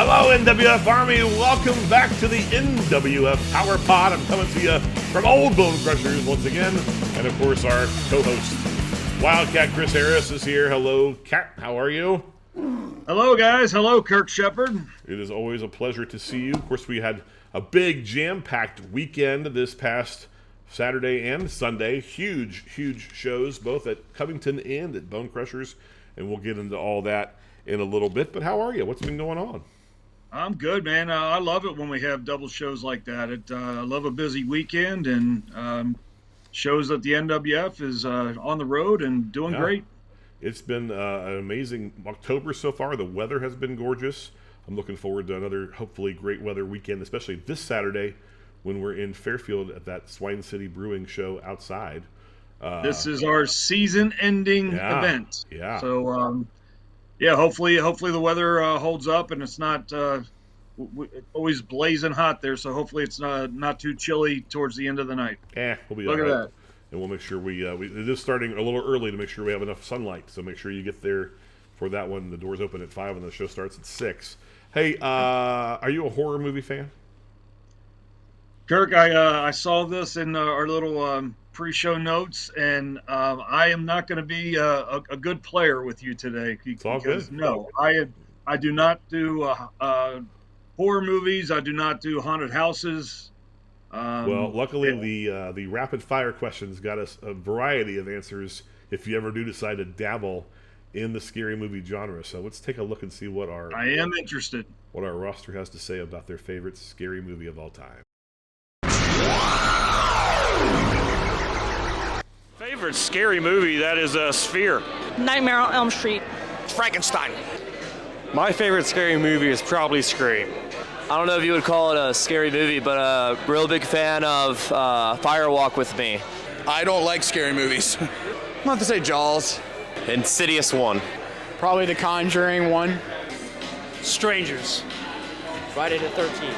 Hello, NWF Army. Welcome back to the NWF PowerPod. I'm coming to you from Old Bone Crushers once again. And, of course, our co-host, Wildcat Chris Harris, is here. Hello, Cat. How are you? Hello, guys. Hello, Kirk Sheppard. It is always a pleasure to see you. Of course, we had a big jam-packed weekend this past Saturday and Sunday. Huge shows, both at Covington and at Bone Crushers. And we'll get into all that in a little bit. But how are you? What's been going on? I'm good, man. I love it when we have double shows like that. I love a busy weekend, and shows that the NWF is on the road and doing great. It's been an amazing October so far. The weather has been gorgeous. I'm looking forward to another, hopefully, great weather weekend, especially this Saturday when we're in Fairfield at that Swine City Brewing show outside. This is our season-ending event. Yeah. So, hopefully the weather holds up and it's not always blazing hot there. So hopefully it's not too chilly towards the end of the night. We'll be Look all at right. that. And we'll make sure it is starting a little early to make sure we have enough sunlight. So make sure you get there for that one. The doors open at 5 and the show starts at 6. Hey, are you a horror movie fan? Kirk, I saw this in our little pre-show notes, and I am not going to be a good player with you today. It's all good. No, I do not do horror movies. I do not do haunted houses. Well, luckily the rapid fire questions got us a variety of answers if you ever do decide to dabble in the scary movie genre. So let's take a look and see what our roster has to say about their favorite scary movie of all time. Favorite scary movie, that is Sphere. Nightmare on Elm Street. Frankenstein. My favorite scary movie is probably Scream. I don't know if you would call it a scary movie, but a real big fan of Fire Walk with Me. I don't like scary movies. I'm not to say Jaws. Insidious 1. Probably The Conjuring 1. Strangers. Friday the 13th.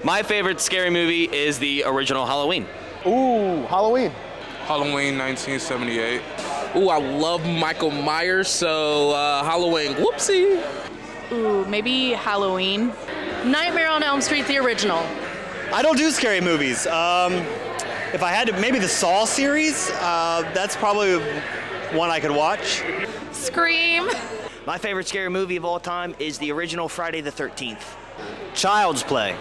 My favorite scary movie is the original Halloween. Ooh, Halloween. Halloween 1978. Ooh, I love Michael Myers, so Halloween. Whoopsie. Ooh, maybe Halloween. Nightmare on Elm Street, the original. I don't do scary movies. If I had to, maybe the Saw series. That's probably one I could watch. Scream. My favorite scary movie of all time is the original Friday the 13th. Child's Play.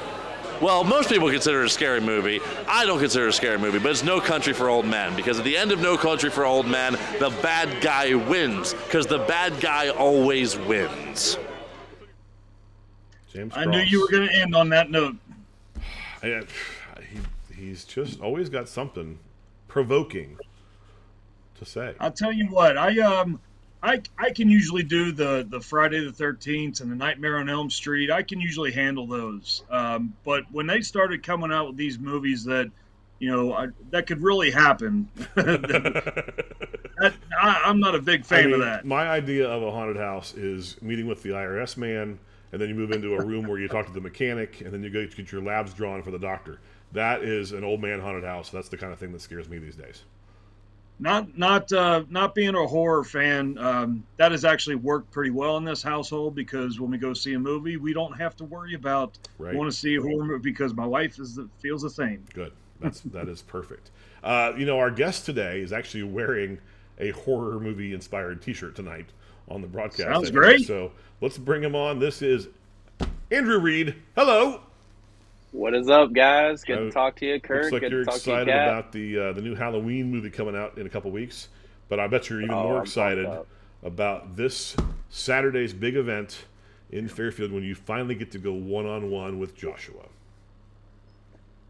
Well, most people consider it a scary movie. I don't consider it a scary movie, but it's No Country for Old Men, because at the end of No Country for Old Men, the bad guy wins, because the bad guy always wins. James I knew you were going to end on that note. He's just always got something provoking to say. I'll tell you what, I can usually do the Friday the 13th and the Nightmare on Elm Street. I can usually handle those. But when they started coming out with these movies that, that could really happen, I'm not a big fan of that. My idea of a haunted house is meeting with the IRS man, and then you move into a room where you talk to the mechanic, and then you go to get your labs drawn for the doctor. That is an old man haunted house. That's the kind of thing that scares me these days. Not being a horror fan, that has actually worked pretty well in this household, because when we go see a movie, we don't have to worry about want to see a horror movie, because my wife feels the same. Good. That is perfect. Our guest today is actually wearing a horror movie inspired T-shirt tonight on the broadcast. Sounds great. So let's bring him on. This is Andrew Reed. Hello. What is up, guys? Good to talk to you, Kirk. Looks like Good you're to talk excited to you, Kat. about the new Halloween movie coming out in a couple weeks, but I bet you're even more excited about this Saturday's big event in Fairfield when you finally get to go one-on-one with Joshua.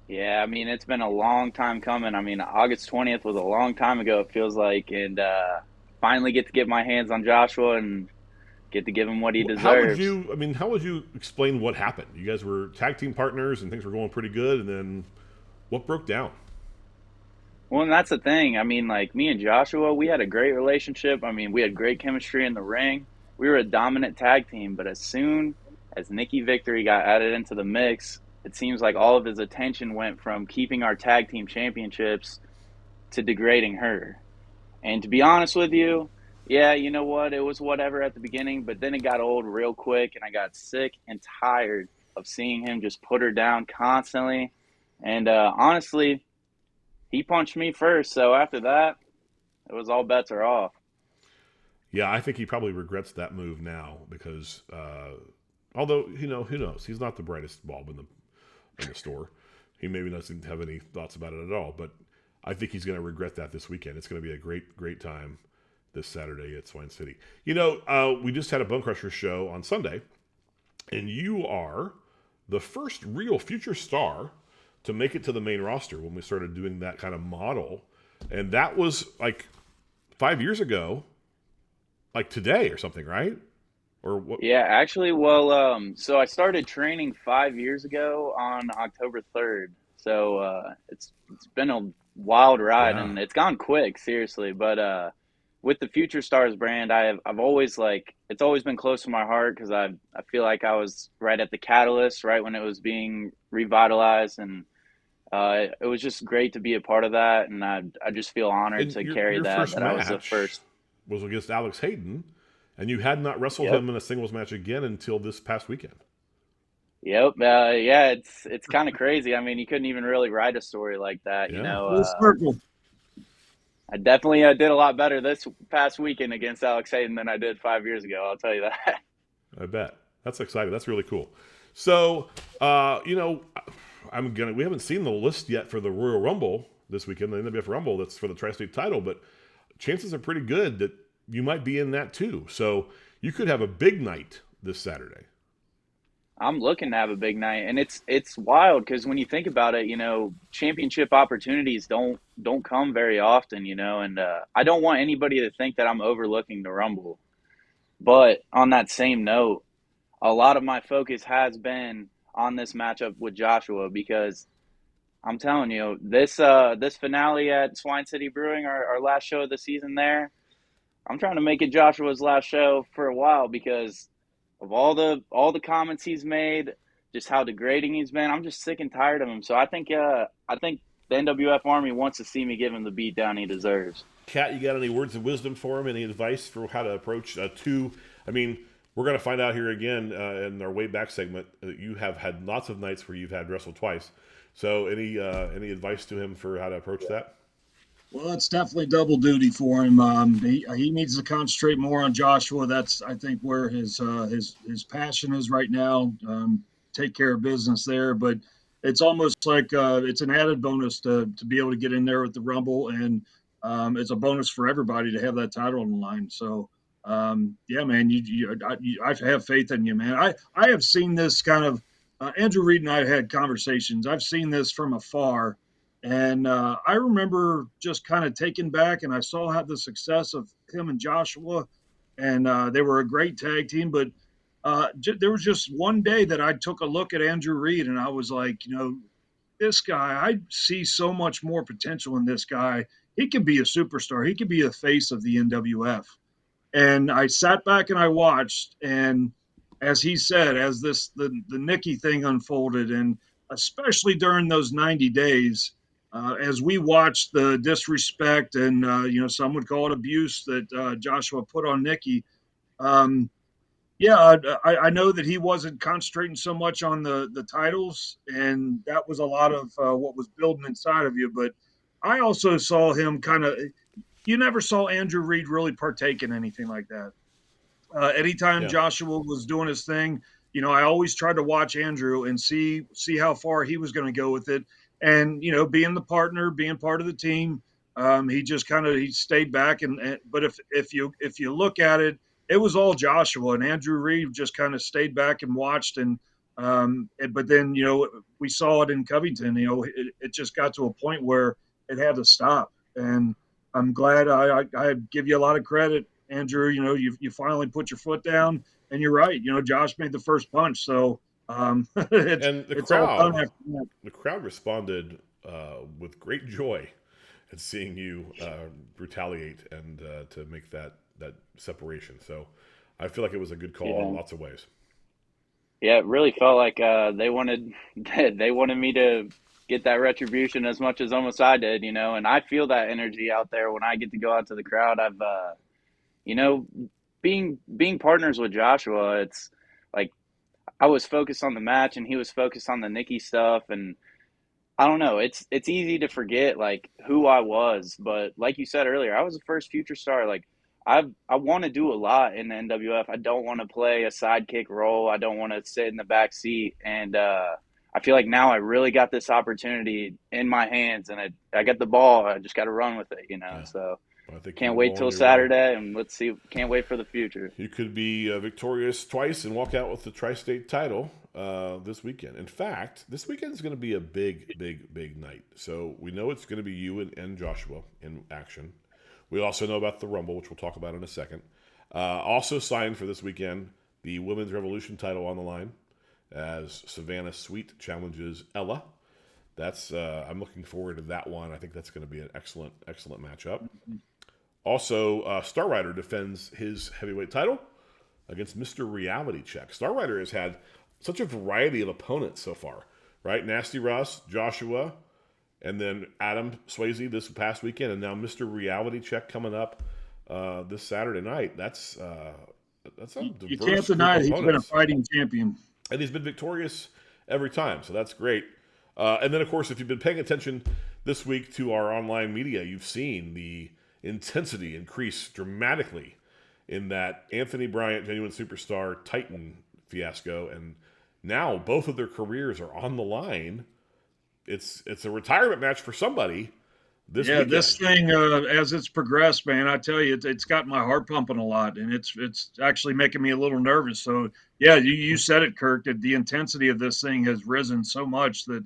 Yeah, it's been a long time coming. August 20th was a long time ago, it feels like, and finally get to get my hands on Joshua and get to give him what he deserves. How would you explain what happened? You guys were tag team partners and things were going pretty good, and then what broke down? Well, and that's the thing. Me and Joshua, we had a great relationship. We had great chemistry in the ring. We were a dominant tag team, but as soon as Nikki Victory got added into the mix, it seems like all of his attention went from keeping our tag team championships to degrading her. And to be honest with you, Yeah, you know what? It was whatever at the beginning, but then it got old real quick, and I got sick and tired of seeing him just put her down constantly. And honestly, he punched me first, so after that, it was all bets are off. Yeah, I think he probably regrets that move now because, although who knows? He's not the brightest bulb in the store. He maybe doesn't have any thoughts about it at all. But I think he's going to regret that this weekend. It's going to be a great time this Saturday at Swine City. We just had a Bone Crusher show on Sunday, and you are the first real future star to make it to the main roster when we started doing that kind of model, and that was like 5 years ago. Like today or something, right? Or what? Yeah, actually, well, so I started training 5 years ago on October 3rd. So it's been a wild ride, and it's gone quick, seriously. But with the Future Stars brand, I've always it's always been close to my heart because I feel like I was right at the catalyst, right when it was being revitalized, and it was just great to be a part of that, and I just feel honored to carry that. That I was the first. Was against Alex Hayden, and you had not wrestled him in a singles match again until this past weekend. Yep. Yeah, it's kind of crazy. I mean, you couldn't even really write a story like that, you know. I definitely did a lot better this past weekend against Alex Hayden than I did 5 years ago. I'll tell you that. I bet. That's exciting. That's really cool. So, we haven't seen the list yet for the Royal Rumble this weekend, the NWF Rumble that's for the Tri-State title, but chances are pretty good that you might be in that too. So you could have a big night this Saturday. I'm looking to have a big night, and it's wild because when you think about it, championship opportunities don't come very often, and I don't want anybody to think that I'm overlooking the Rumble. But on that same note, a lot of my focus has been on this matchup with Joshua because I'm telling you, this finale at Swine City Brewing, our last show of the season there, I'm trying to make it Joshua's last show for a while because of all the comments he's made, just how degrading he's been. I'm just sick and tired of him. So I think the NWF Army wants to see me give him the beat down he deserves. Kat, you got any words of wisdom for him? Any advice for how to approach two? I mean, we're going to find out here again in our way back segment that you have had lots of nights where you've had wrestled twice. So any advice to him for how to approach that? Well, it's definitely double duty for him. He needs to concentrate more on Joshua. That's, I think, where his passion is right now. Take care of business there. But it's almost like it's an added bonus to be able to get in there with the Rumble, and it's a bonus for everybody to have that title on the line. So, yeah, man, I have faith in you, man. I have seen this kind of. Andrew Reed and I have had conversations. I've seen this from afar, and I remember just kind of taken back, and I saw how the success of him and Joshua, and they were a great tag team. But there was just one day that I took a look at Andrew Reed, and I was like, this guy, I see so much more potential in this guy. He could be a superstar. He could be a face of the NWF. And I sat back and I watched, and as he said, as the Nikki thing unfolded, and especially during those 90 days, as we watched the disrespect and, some would call it abuse that Joshua put on Nikki, I know that he wasn't concentrating so much on the titles, and that was a lot of what was building inside of you. But I also saw him you never saw Andrew Reed really partake in anything like that. Anytime Joshua was doing his thing, I always tried to watch Andrew and see how far he was going to go with it. And, being the partner, being part of the team, he just he stayed back. But if you look at it, it was all Joshua, and Andrew Reed just kind of stayed back and watched. And but then, we saw it in Covington, it just got to a point where it had to stop. And I'm glad I give you a lot of credit, Andrew. You finally put your foot down, and you're right. Josh made the first punch, so and the crowd responded with great joy at seeing you retaliate and to make that separation. So I feel like it was a good call in lots of ways. Yeah, it really felt like they wanted me to get that retribution as much as almost I did, and I feel that energy out there when I get to go out to the crowd. being partners with Joshua, it's like I was focused on the match and he was focused on the Nikki stuff, and I don't know. It's easy to forget like who I was, but like you said earlier, I was the first future star. Like I want to do a lot in the NWF. I don't want to play a sidekick role. I don't want to sit in the back seat, and I feel like now I really got this opportunity in my hands, and I got the ball. I just got to run with it, Yeah. So. I think Can't wait till Saturday, and let's see. Can't wait for the future. You could be victorious twice and walk out with the tri-state title this weekend. In fact, this weekend is going to be a big, big, big night. So we know it's going to be you and Joshua in action. We also know about the Rumble, which we'll talk about in a second. Also signed for this weekend, the Women's Revolution title on the line as Savannah Sweet challenges Ella. That's I'm looking forward to that one. I think that's going to be an excellent, excellent matchup. Also, Star Rider defends his heavyweight title against Mr. Reality Check. Star Rider has had such a variety of opponents so far, right? Nasty Russ, Joshua, and then Adam Swayze this past weekend, and now Mr. Reality Check coming up this Saturday night. That's a diverse you can't deny he's been a fighting champion, and he's been victorious every time. So that's great. And then, of course, if you've been paying attention this week to our online media, you've seen the intensity increase dramatically in that Anthony Bryant, Genuine Superstar, Titan fiasco, and now both of their careers are on the line. It's a retirement match for somebody this weekend. This thing as it's progressed, man, I tell you, it's got my heart pumping a lot, and it's actually making me a little nervous. So yeah, you said it, Kirk, that the intensity of this thing has risen so much that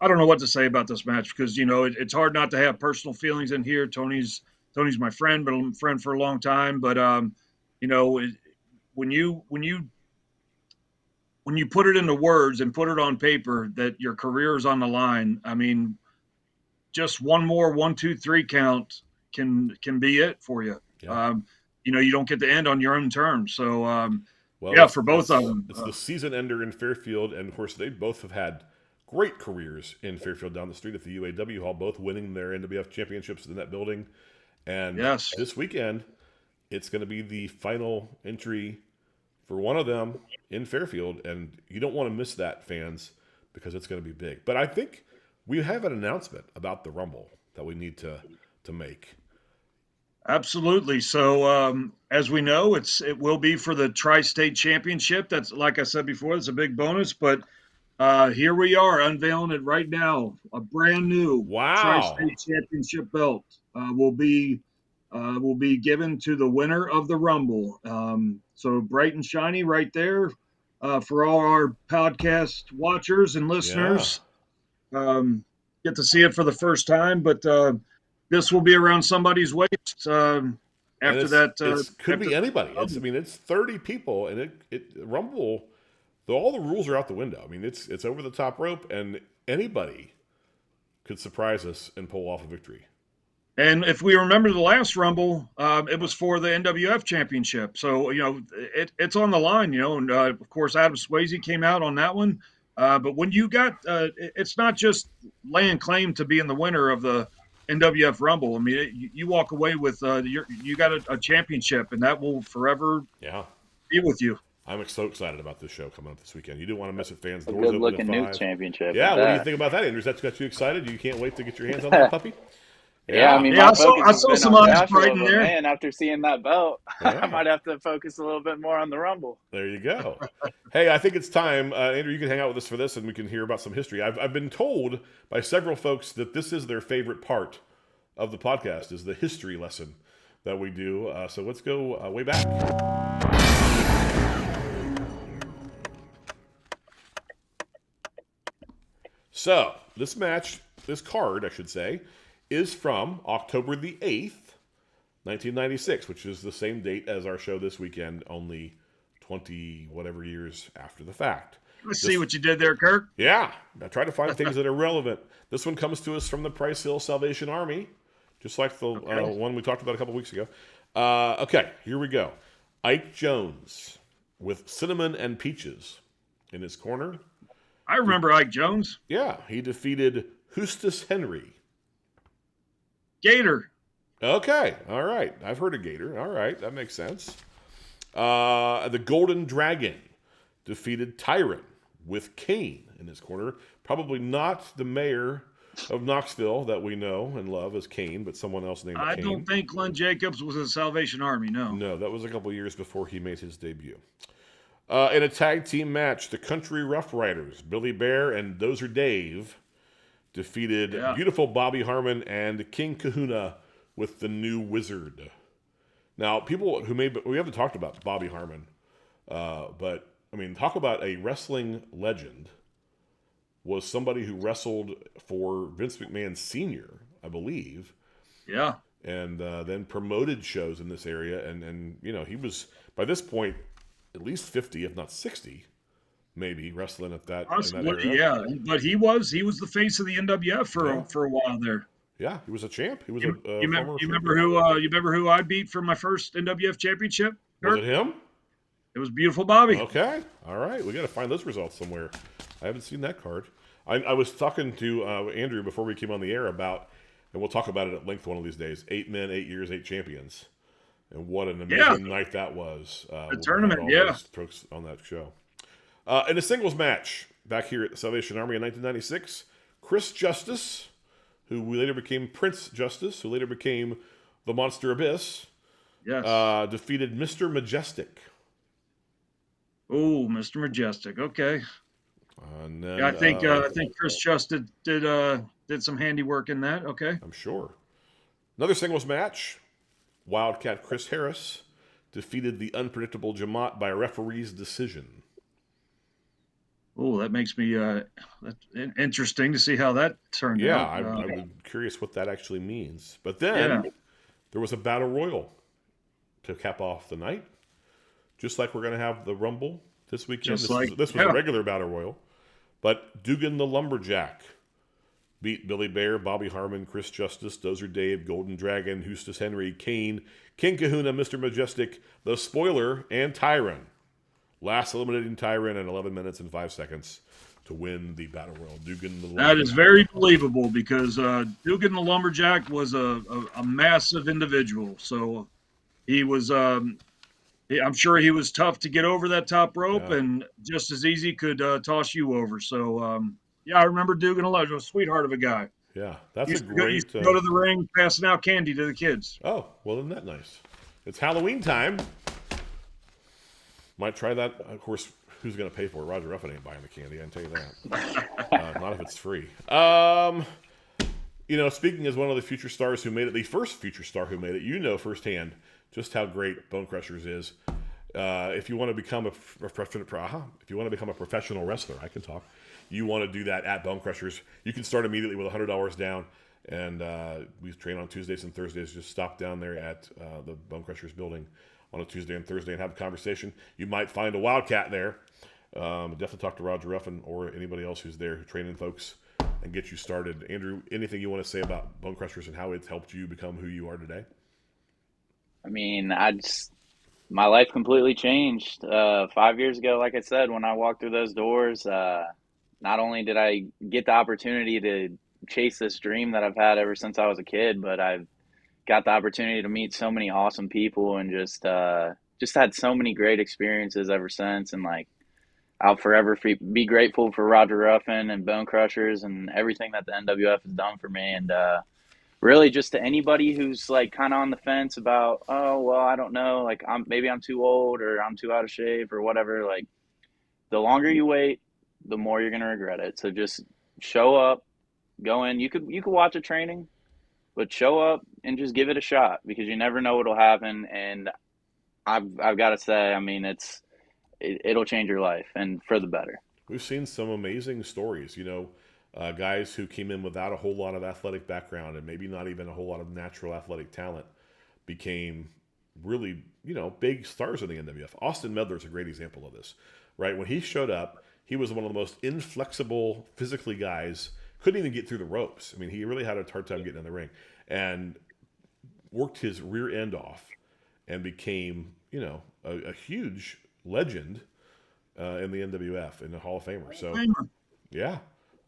I don't know what to say about this match because it's hard not to have personal feelings in here. Tony's my friend, but I'm a friend for a long time. But when you put it into words and put it on paper that your career is on the line, I mean, just one more 1, 2, 3 count can be it for you. Yeah. You don't get to end on your own terms. So for both of them, it's the season ender in Fairfield, and of course they both have had great careers in Fairfield down the street at the UAW Hall, both winning their NWF championships in that building. And this weekend, it's going to be the final entry for one of them in Fairfield, and you don't want to miss that, fans, because it's going to be big. But I think we have an announcement about the Rumble that we need to make. Absolutely. So as we know, it will be for the Tri-State Championship. That's, like I said before, it's a big bonus, but here we are unveiling it right now. A brand new Tri-State Championship belt will be given to the winner of the Rumble. So bright and shiny right there for all our podcast watchers and listeners. Get to see it for the first time, but this will be around somebody's waist. After that, it could be anybody. It's 30 people, and it Rumble. All the rules are out the window. I mean, it's over the top rope, and anybody could surprise us and pull off a victory. And if we remember the last Rumble, it was for the NWF Championship. So, it's on the line, and of course, Adam Swayze came out on that one. But when you got, it's not just laying claim to being the winner of the NWF Rumble. I mean, you walk away with, you got a championship, and that will forever be with you. I'm so excited about this show coming up this weekend. You don't want to miss it, fans. A good-looking new championship. Yeah, what do you think about that, Andrews? That's got you excited? You can't wait to get your hands on that puppy? Yeah, I mean, I saw some eyes right in there. Man, after seeing that belt, I might have to focus a little bit more on the Rumble. There you go. Hey, I think it's time. Andrew, you can hang out with us for this, and we can hear about some history. I've been told by several folks that this is their favorite part of the podcast, is the history lesson that we do. So let's go way back. So, this card, I should say, is from October the 8th, 1996, which is the same date as our show this weekend, only 20-whatever years after the fact. Let's see what you did there, Kirk. Yeah. I try to find things that are relevant. This one comes to us from the Price Hill Salvation Army, just like the one we talked about a couple weeks ago. Okay, here we go. Ike Jones with Cinnamon and Peaches in his corner. I remember Ike Jones. Yeah, he defeated Hustis Henry. Gator. Okay, all right. I've heard of Gator. All right, that makes sense. The Golden Dragon defeated Tyron with Kane in his corner. Probably not the mayor of Knoxville that we know and love as Kane, but someone else named I Kane. don't think Glenn Jacobs was in Salvation Army, no. No, that was a couple years before he made his debut. In a tag team match, the Country Rough Riders, Billy Bear and Dozer Dave, defeated Beautiful Bobby Harmon and King Kahuna with the New Wizard. Now, people who we haven't talked about Bobby Harmon, but I mean, talk about a wrestling legend. Was somebody who wrestled for Vince McMahon Sr., I believe. Yeah. And then promoted shows in this area. And you know, he was, by this point, at least 50, if not 60, maybe, wrestling at that, in that area. Yeah. But he was the face of the NWF for a while there. Yeah, he was a champ. He was you remember who I beat for my first NWF championship? Was it him? It was Beautiful Bobby. Okay. All right. We got to find those results somewhere. I haven't seen that card. I was talking to Andrew before we came on the air about, and we'll talk about it at length one of these days, 8 men, 8 years, 8 champions. And what an amazing night that was. The tournament, yeah. Folks on that show. In a singles match back here at the Salvation Army in 1996, Chris Justice, who later became Prince Justice, who later became the Monster Abyss, defeated Mr. Majestic. Oh, Mr. Majestic. Okay. And then, I think Chris Justice did some handiwork in that. Okay. I'm sure. Another singles match. Wildcat Chris Harris defeated the unpredictable Jamat by a referee's decision. Oh, that makes me interesting to see how that turned out. I'm curious what that actually means. But then there was a battle royal to cap off the night. Just like we're going to have the Rumble this weekend. This was a regular battle royal. But Dugan the Lumberjack beat Billy Bear, Bobby Harmon, Chris Justice, Dozer Dave, Golden Dragon, Eustace Henry, Kane, King Kahuna, Mr. Majestic, The Spoiler, and Tyron. Last eliminating Tyron in 11 minutes and 5 seconds to win the battle royal. Dugan the Lumberjack. That is very believable because Dugan the Lumberjack was a massive individual. So he was... I'm sure he was tough to get over that top rope and just as easy could toss you over. So, I remember Dugan a lot. He was a sweetheart of a guy. Yeah, that's Used to go to the ring passing out candy to the kids. Oh, well, isn't that nice? It's Halloween time. Might try that. Of course, who's going to pay for it? Roger Ruffin ain't buying the candy, I can tell you that. Not if it's free. Speaking as one of the future stars who made it, the first future star who made it, you know firsthand just how great Bone Crushers is. If you want to become a professional wrestler, I can talk. You want to do that at Bone Crushers, you can start immediately with $100 down. And we train on Tuesdays and Thursdays. Just stop down there at the Bone Crushers building on a Tuesday and Thursday and have a conversation. You might find a Wildcat there. Definitely talk to Roger Ruffin or anybody else who's there training folks and get you started. Andrew, anything you want to say about Bone Crushers and how it's helped you become who you are today? I mean, my life completely changed 5 years ago. Like I said, when I walked through those doors, not only did I get the opportunity to chase this dream that I've had ever since I was a kid, but I've got the opportunity to meet so many awesome people and just had so many great experiences ever since. And I'll forever be grateful for Roger Ruffin and Bone Crushers and everything that the NWF has done for me. And really, just to anybody who's kind of on the fence about, oh, well, I don't know, maybe I'm too old or I'm too out of shape or whatever. The longer you wait, the more you're gonna regret it. So just show up, go in. You could watch a training, but show up and just give it a shot because you never know what'll happen. And I've got to say, I mean, it'll change your life and for the better. We've seen some amazing stories. Guys who came in without a whole lot of athletic background and maybe not even a whole lot of natural athletic talent became really, big stars in the NWF. Austin Medler is a great example of this, right? When he showed up, he was one of the most inflexible physically guys, couldn't even get through the ropes. I mean, he really had a hard time getting in the ring and worked his rear end off and became, a huge legend in the NWF and the Hall of Famer. So, yeah.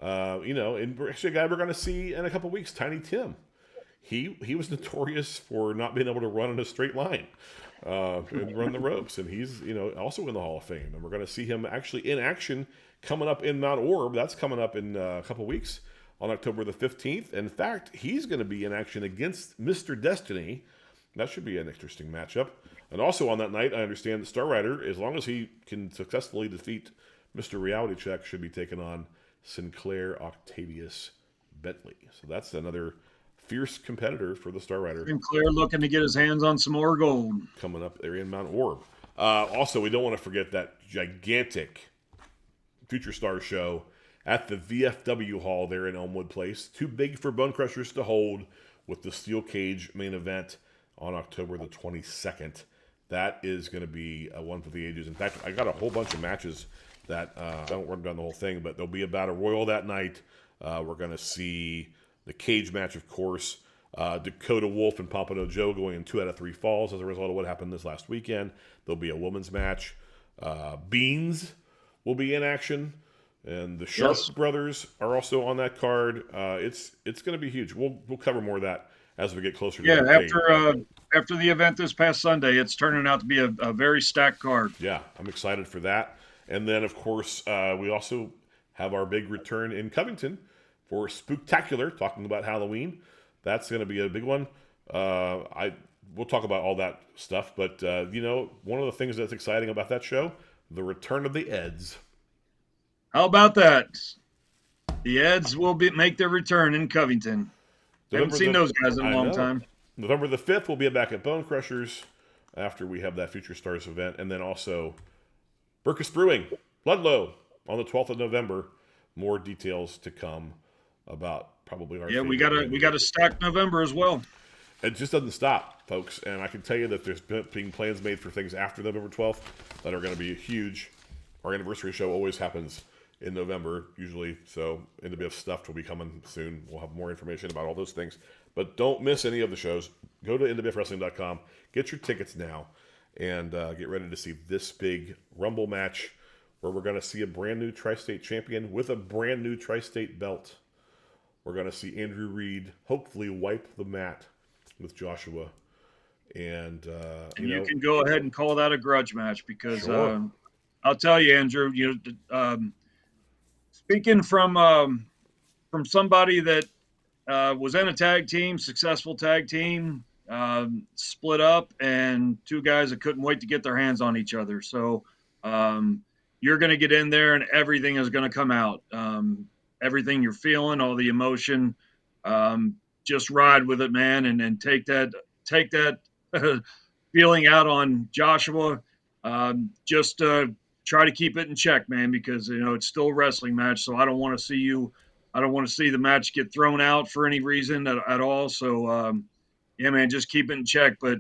And actually a guy we're going to see in a couple weeks, Tiny Tim. he was notorious for not being able to run in a straight line and run the ropes, and he's also in the Hall of Fame, and we're going to see him actually in action coming up in Mount Orb. That's coming up in a couple weeks on October the 15th. In fact, he's going to be in action against Mr. Destiny. That should be an interesting matchup. And also on that night, I understand that Star Rider, as long as he can successfully defeat Mr. Reality Check, should be taking on Sinclair Octavius Bentley. So that's another fierce competitor for the Star Rider. Sinclair looking to get his hands on some more gold. Coming up there in Mount Orb. Also, we don't want to forget that gigantic Future Star show at the VFW Hall there in Elmwood Place. Too big for Bone Crushers to hold, with the Steel Cage main event on October the 22nd. That is going to be one for the ages. In fact, I got a whole bunch of matches that I don't run down the whole thing, but there'll be a Battle Royal that night. We're going to see the cage match, of course. Dakota Wolf and Pompano Joe going in 2 out of 3 falls as a result of what happened this last weekend. There'll be a women's match. Beans will be in action, and the Sharp brothers are also on that card. It's going to be huge. We'll cover more of that as we get closer to that after the event this past Sunday, it's turning out to be a very stacked card. Yeah, I'm excited for that. And then, of course, we also have our big return in Covington for Spooktacular, talking about Halloween. That's going to be a big one. We'll talk about all that stuff, but one of the things that's exciting about that show, the return of the Eds. How about that? The Eds will make their return in Covington. Haven't seen those guys in a long time. November the 5th, we'll be back at Bone Crushers after we have that Future Stars event, and then also Burkus Brewing, Ludlow, on the 12th of November. More details to come about probably our. Yeah, we got a stacked November as well. It just doesn't stop, folks, and I can tell you that there's being plans made for things after November 12th that are going to be huge. Our anniversary show always happens in November, usually, so NWF Stuffed will be coming soon. We'll have more information about all those things. But don't miss any of the shows. Go to NWFWrestling.com, get your tickets now, and get ready to see this big Rumble match where we're going to see a brand new Tri-State champion with a brand new Tri-State belt. We're going to see Andrew Reed hopefully wipe the mat with Joshua. And you can go ahead and call that a grudge match because sure. I'll tell you, Andrew, speaking from somebody that was in a tag team, successful tag team, split up, and 2 guys that couldn't wait to get their hands on each other. So you're going to get in there and everything is going to come out. Everything you're feeling, all the emotion, just ride with it, man, and take that feeling out on Joshua. Just try to keep it in check, man, because it's still a wrestling match. So I don't want to see the match get thrown out for any reason at all. So yeah, man, just keep it in check. But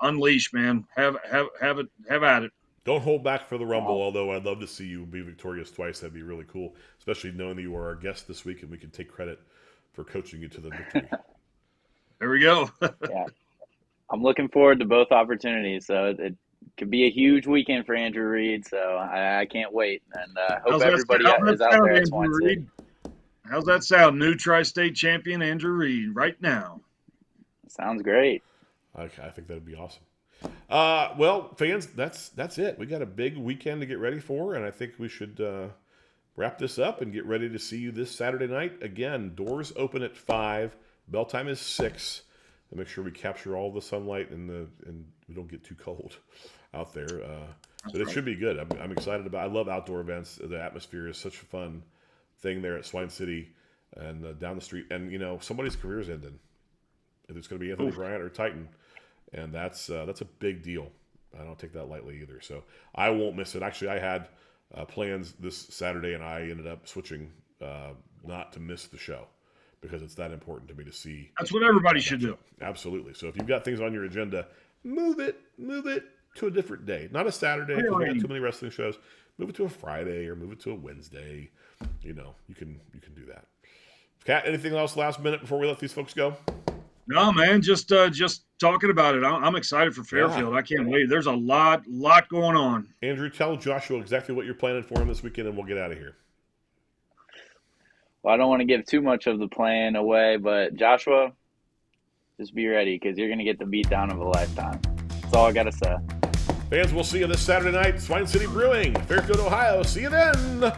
unleash, man. Have at it. Don't hold back for the Rumble, although I'd love to see you be victorious twice. That'd be really cool, especially knowing that you are our guest this week and we can take credit for coaching you to the victory. There we go. Yeah, I'm looking forward to both opportunities. So it could be a huge weekend for Andrew Reed. So I can't wait, and hope everybody is out there at Swansea. How's that sound? New Tri-State champion Andrew Reed right now. Sounds great. I think that'd be awesome. Well, fans, that's it. We got a big weekend to get ready for, and I think we should wrap this up and get ready to see you this Saturday night. Again, doors open at 5. Bell time is 6. To make sure we capture all the sunlight and we don't get too cold out there. But it should be good. I'm excited about. I love outdoor events. The atmosphere is such a fun thing there at Swine City and down the street. And somebody's career is ending. It's going to be Anthony Bryant or Titan. And that's a big deal. I don't take that lightly either. So I won't miss it. Actually, I had plans this Saturday, and I ended up switching not to miss the show because it's that important to me to see. That's what everybody should do. Absolutely. So if you've got things on your agenda, move it to a different day. Not a Saturday because we got too many wrestling shows. Move it to a Friday or move it to a Wednesday. You can do that. Kat, anything else last minute before we let these folks go? No, man, just talking about it. I'm excited for Fairfield. Yeah. I can't wait. There's a lot going on. Andrew, tell Joshua exactly what you're planning for him this weekend, and we'll get out of here. Well, I don't want to give too much of the plan away, but Joshua, just be ready because you're going to get the beatdown of a lifetime. That's all I got to say. Fans, we'll see you this Saturday night. Swine City Brewing, Fairfield, Ohio. See you then.